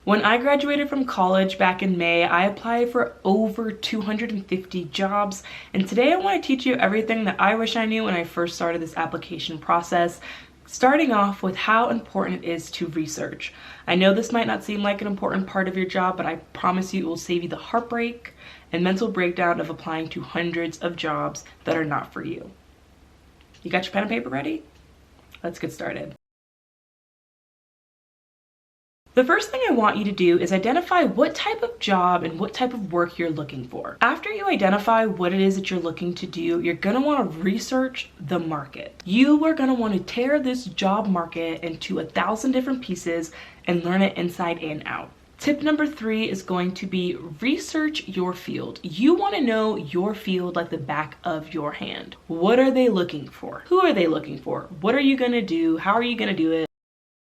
When I graduated from college back in May, I applied for over 250 jobs, and today I want to teach you everything that I wish I knew when I first started this application process, starting off with how important it is to research. I know this might not seem like an important part of your job, but I promise you it will save you the heartbreak and mental breakdown of applying to hundreds of jobs that are not for you. You got your pen and paper ready? Let's get started. The first thing I want you to do is identify what type of job and what type of work you're looking for. After you identify what it is that you're looking to do, you're gonna wanna research the market. You are gonna wanna tear this job market into 1,000 different pieces and learn it inside and out. Tip number 3 is going to be research your field. You want to know your field like the back of your hand. What are they looking for? Who are they looking for? What are you going to do? How are you going to do it?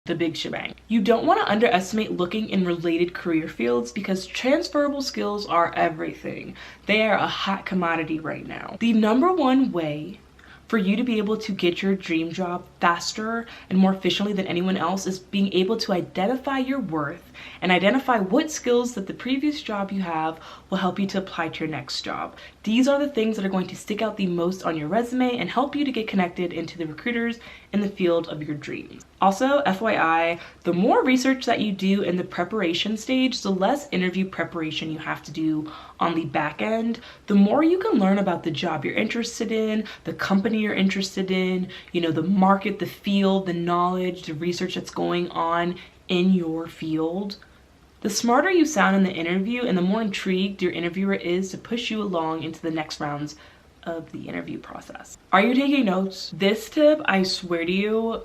The big shebang. You don't want to underestimate looking in related career fields because transferable skills are everything. They are a hot commodity right now. The number one way for you to be able to get your dream job faster and more efficiently than anyone else is being able to identify your worth and identify what skills that the previous job you have will help you to apply to your next job. These are the things that are going to stick out the most on your resume and help you to get connected into the recruiters in the field of your dreams. Also, FYI, the more research that you do in the preparation stage, the less interview preparation you have to do on the back end, the more you can learn about the job you're interested in, the company you're interested in, the market, the field, the knowledge, the research that's going on in your field. The smarter you sound in the interview and the more intrigued your interviewer is to push you along into the next rounds of the interview process. Are you taking notes? This tip, I swear to you,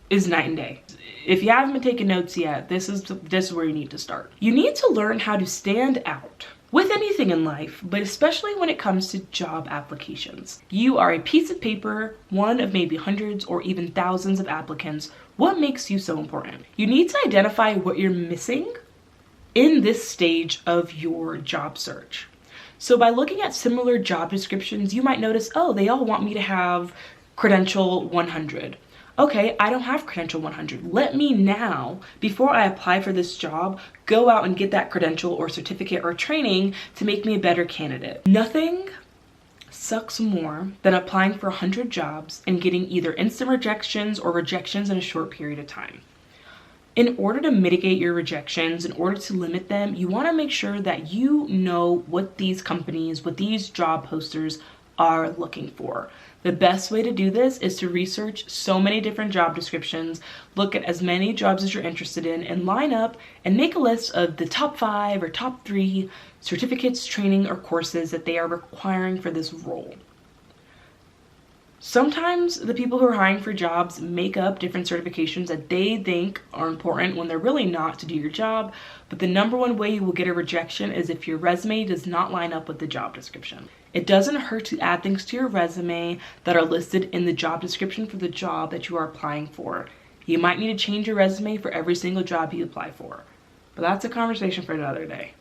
is night and day. If you haven't been taking notes yet, this is where you need to start. You need to learn how to stand out with anything in life, but especially when it comes to job applications. You are a piece of paper, one of maybe hundreds or even thousands of applicants. What makes you so important? You need to identify what you're missing in this stage of your job search. So by looking at similar job descriptions, you might notice, oh, they all want me to have credential 100. Okay, I don't have credential 100. Let me now, before I apply for this job, go out and get that credential or certificate or training to make me a better candidate. Nothing sucks more than applying for 100 jobs and getting either instant rejections or rejections in a short period of time. In order to mitigate your rejections, in order to limit them, you want to make sure that you know what these companies, what these job posters are looking for. The best way to do this is to research so many different job descriptions, look at as many jobs as you're interested in, and line up and make a list of the top 5 or top 3 certificates, training, or courses that they are requiring for this role. Sometimes the people who are hiring for jobs make up different certifications that they think are important when they're really not to do your job, but the number one way you will get a rejection is if your resume does not line up with the job description. It doesn't hurt to add things to your resume that are listed in the job description for the job that you are applying for. You might need to change your resume for every single job you apply for, but that's a conversation for another day.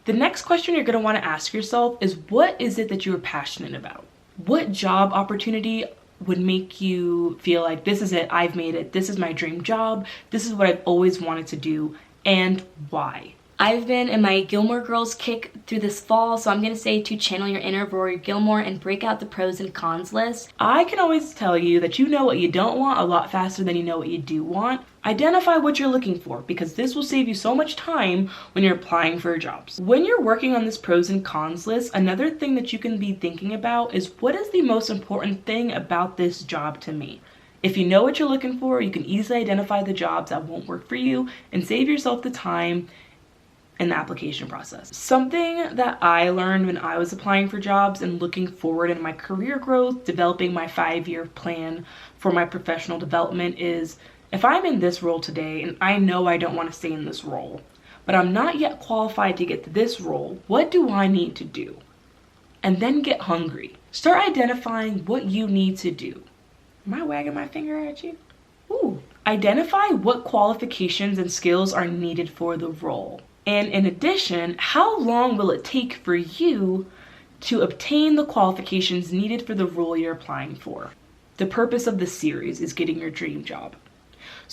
The next question you're going to want to ask yourself is, what is it that you are passionate about? What job opportunity would make you feel like this is it, I've made it, this is my dream job, this is what I've always wanted to do, and why? I've been in my Gilmore Girls kick through this fall, so I'm going to say to channel your inner Rory Gilmore and break out the pros and cons list. I can always tell you that you know what you don't want a lot faster than you know what you do want. Identify what you're looking for because this will save you so much time when you're applying for jobs. When you're working on this pros and cons list, another thing that you can be thinking about is, what is the most important thing about this job to me? If you know what you're looking for, you can easily identify the jobs that won't work for you and save yourself the time in the application process. Something that I learned when I was applying for jobs and looking forward in my career growth, developing my 5-year plan for my professional development is, if I'm in this role today and I know I don't want to stay in this role, but I'm not yet qualified to get to this role, what do I need to do? And then get hungry. Start identifying what you need to do. Am I wagging my finger at you? Ooh. Identify what qualifications and skills are needed for the role. And in addition, how long will it take for you to obtain the qualifications needed for the role you're applying for? The purpose of this series is getting your dream job.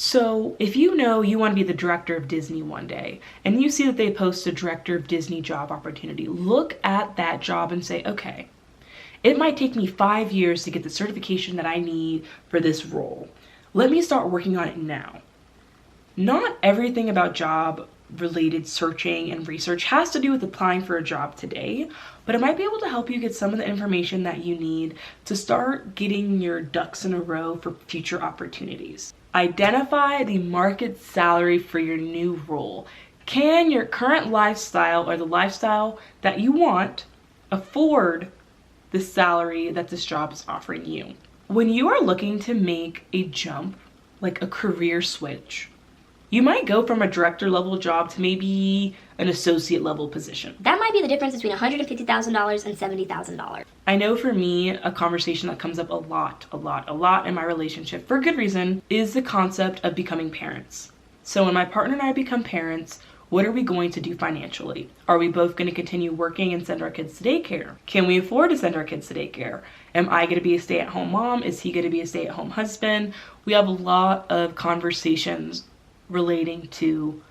So if you know you want to be the director of Disney one day and you see that they post a director of Disney job opportunity, look at that job and say, okay, it might take me 5 years to get the certification that I need for this role. Let me start working on it now. Not everything about job related searching and research has to do with applying for a job today, but it might be able to help you get some of the information that you need to start getting your ducks in a row for future opportunities. Identify the market salary for your new role. Can your current lifestyle or the lifestyle that you want afford the salary that this job is offering you? When you are looking to make a jump, like a career switch, you might go from a director level job to maybe an associate level position. That might be the difference between $150,000 and $70,000. I know for me, a conversation that comes up a lot in my relationship, for good reason, is the concept of becoming parents. So when my partner and I become parents, what are we going to do financially? Are we both going to continue working and send our kids to daycare? Can we afford to send our kids to daycare? Am I going to be a stay-at-home mom? Is he going to be a stay-at-home husband? We have a lot of conversations relating to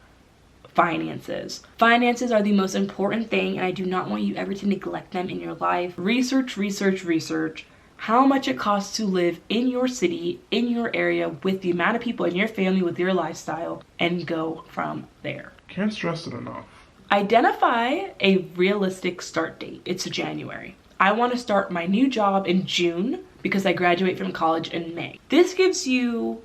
finances. Finances are the most important thing, and I do not want you ever to neglect them in your life. Research how much it costs to live in your city, in your area, with the amount of people in your family, with your lifestyle, and go from there. Can't stress it enough. Identify a realistic start date. It's January. I want to start my new job in June because I graduate from college in May. This gives you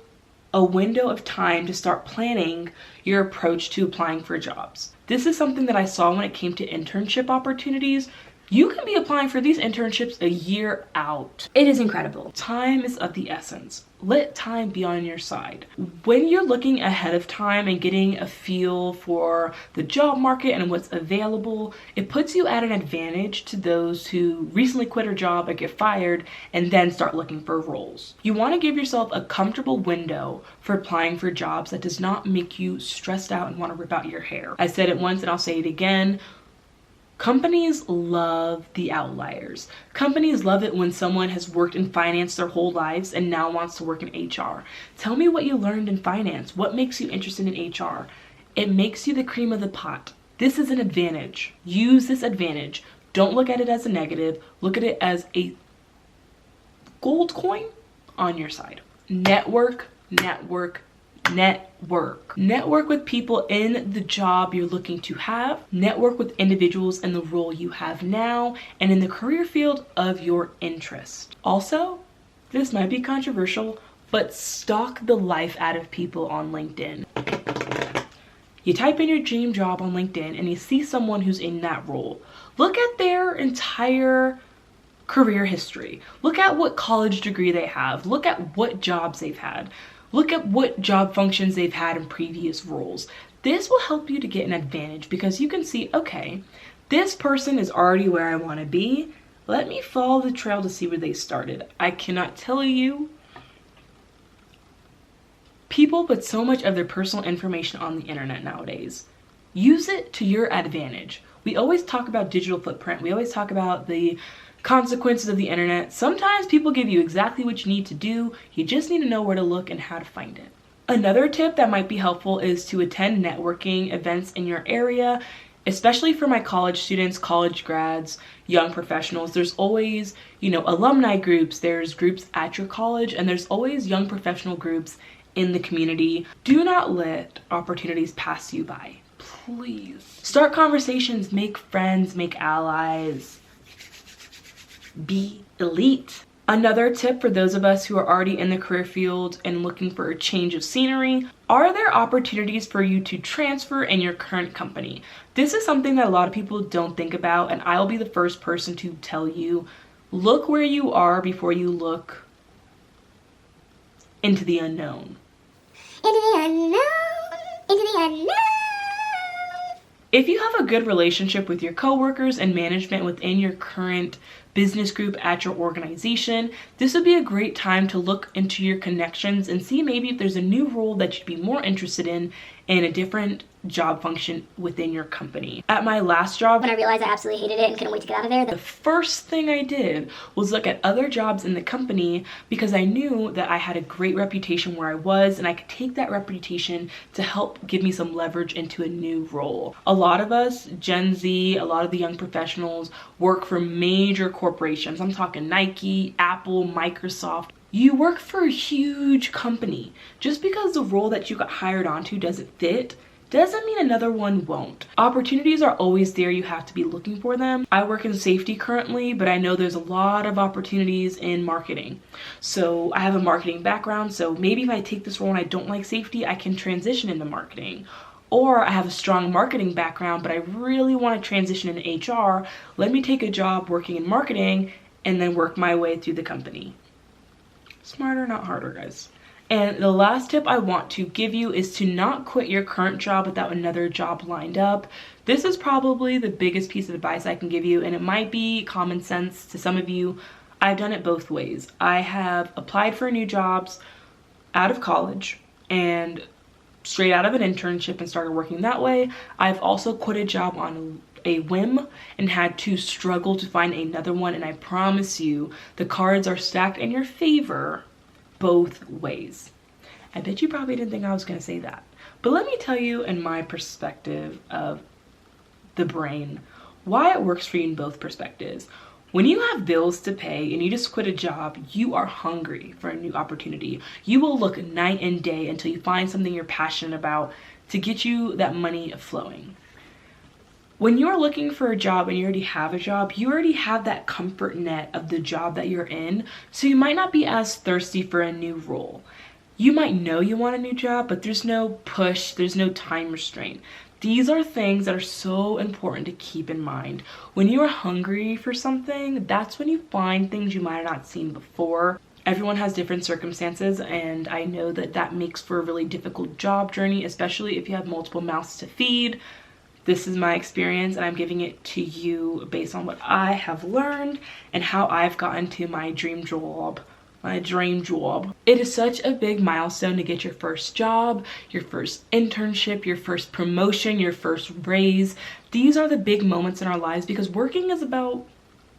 a window of time to start planning your approach to applying for jobs. This is something that I saw when it came to internship opportunities. You can be applying for these internships a year out. It is incredible. Time is of the essence. Let time be on your side. When you're looking ahead of time and getting a feel for the job market and what's available, it puts you at an advantage to those who recently quit a job or get fired and then start looking for roles. You want to give yourself a comfortable window for applying for jobs that does not make you stressed out and want to rip out your hair. I said it once and I'll say it again. Companies love the outliers. Companies love it when someone has worked in finance their whole lives and now wants to work in HR. Tell me what you learned in finance. What makes you interested in HR? It makes you the cream of the pot. This is an advantage. Use this advantage. Don't look at it as a negative. Look at it as a gold coin on your side. Network. Network with people in the job you're looking to have. Network with individuals in the role you have now and in the career field of your interest. Also, this might be controversial, but stalk the life out of people on LinkedIn. You type in your dream job on LinkedIn and you see someone who's in that role. Look at their entire career history. Look at what college degree they have. Look at what jobs they've had. Look at what job functions they've had in previous roles. This will help you to get an advantage because you can see, okay, this person is already where I want to be. Let me follow the trail to see where they started. I cannot tell you. People put so much of their personal information on the internet nowadays. Use it to your advantage. We always talk about digital footprint. We always talk about the consequences of the internet. Sometimes people give you exactly what you need to do. You just need to know where to look and how to find it. Another tip that might be helpful is to attend networking events in your area, especially for my college students, college grads, young professionals. There's always, alumni groups, there's groups at your college, and there's always young professional groups in the community. Do not let opportunities pass you by, please. Start conversations, make friends, make allies. Be elite. Another tip for those of us who are already in the career field and looking for a change of scenery, are there opportunities for you to transfer in your current company? This is something that a lot of people don't think about, and I'll be the first person to tell you, look where you are before you look into the unknown. If you have a good relationship with your coworkers and management within your current business group at your organization, this would be a great time to look into your connections and see maybe if there's a new role that you'd be more interested in a different job function within your company. At my last job, when I realized I absolutely hated it and couldn't wait to get out of there, the first thing I did was look at other jobs in the company because I knew that I had a great reputation where I was, and I could take that reputation to help give me some leverage into a new role. A lot of us, Gen Z, a lot of the young professionals work for major corporations. I'm talking Nike, Apple, Microsoft. You work for a huge company. Just because the role that you got hired onto doesn't fit doesn't mean another one won't. Opportunities are always there. You have to be looking for them. I work in safety currently, but I know there's a lot of opportunities in marketing. So I have a marketing background, so maybe if I take this role and I don't like safety, I can transition into marketing. Or I have a strong marketing background, but I really want to transition into HR. Let me take a job working in marketing and then work my way through the company. Smarter, not harder, guys. And the last tip I want to give you is to not quit your current job without another job lined up. This is probably the biggest piece of advice I can give you, and it might be common sense to some of you. I've done it both ways. I have applied for new jobs out of college and straight out of an internship and started working that way. I've also quit a job on a whim and had to struggle to find another one, and I promise you the cards are stacked in your favor both ways. I bet you probably didn't think I was going to say that, but let me tell you in my perspective of the brain why it works for you in both perspectives. When you have bills to pay and you just quit a job, you are hungry for a new opportunity. You will look night and day until you find something you're passionate about to get you that money flowing. When you're looking for a job and you already have a job, you already have that comfort net of the job that you're in, so you might not be as thirsty for a new role. You might know you want a new job, but there's no push, there's no time restraint. These are things that are so important to keep in mind. When you are hungry for something, that's when you find things you might have not seen before. Everyone has different circumstances, and I know that that makes for a really difficult job journey, especially if you have multiple mouths to feed. This is my experience, and I'm giving it to you based on what I have learned and how I've gotten to my dream job. It is such a big milestone to get your first job, your first internship, your first promotion, your first raise. These are the big moments in our lives because working is about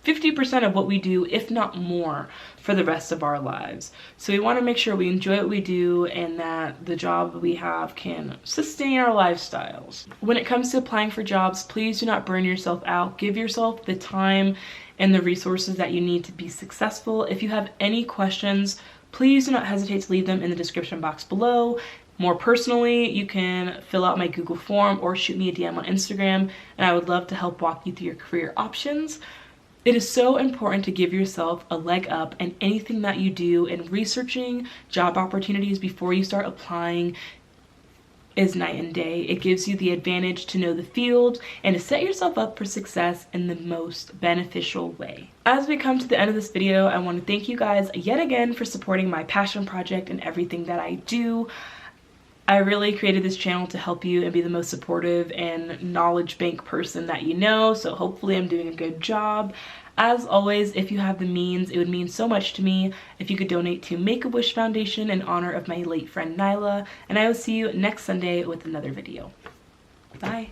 50% of what we do, if not more, for the rest of our lives. So we want to make sure we enjoy what we do and that the job we have can sustain our lifestyles. When it comes to applying for jobs, please do not burn yourself out. Give yourself the time and the resources that you need to be successful. If you have any questions, please do not hesitate to leave them in the description box below. More personally, you can fill out my Google form or shoot me a DM on Instagram, and I would love to help walk you through your career options. It is so important to give yourself a leg up in anything that you do, and researching job opportunities before you start applying is night and day. It gives you the advantage to know the field and to set yourself up for success in the most beneficial way. As we come to the end of this video, I want to thank you guys yet again for supporting my passion project and everything that I do. I really created this channel to help you and be the most supportive and knowledge bank person that you know, so hopefully I'm doing a good job. As always, if you have the means, it would mean so much to me if you could donate to Make-A-Wish Foundation in honor of my late friend Nyla, and I will see you next Sunday with another video. Bye!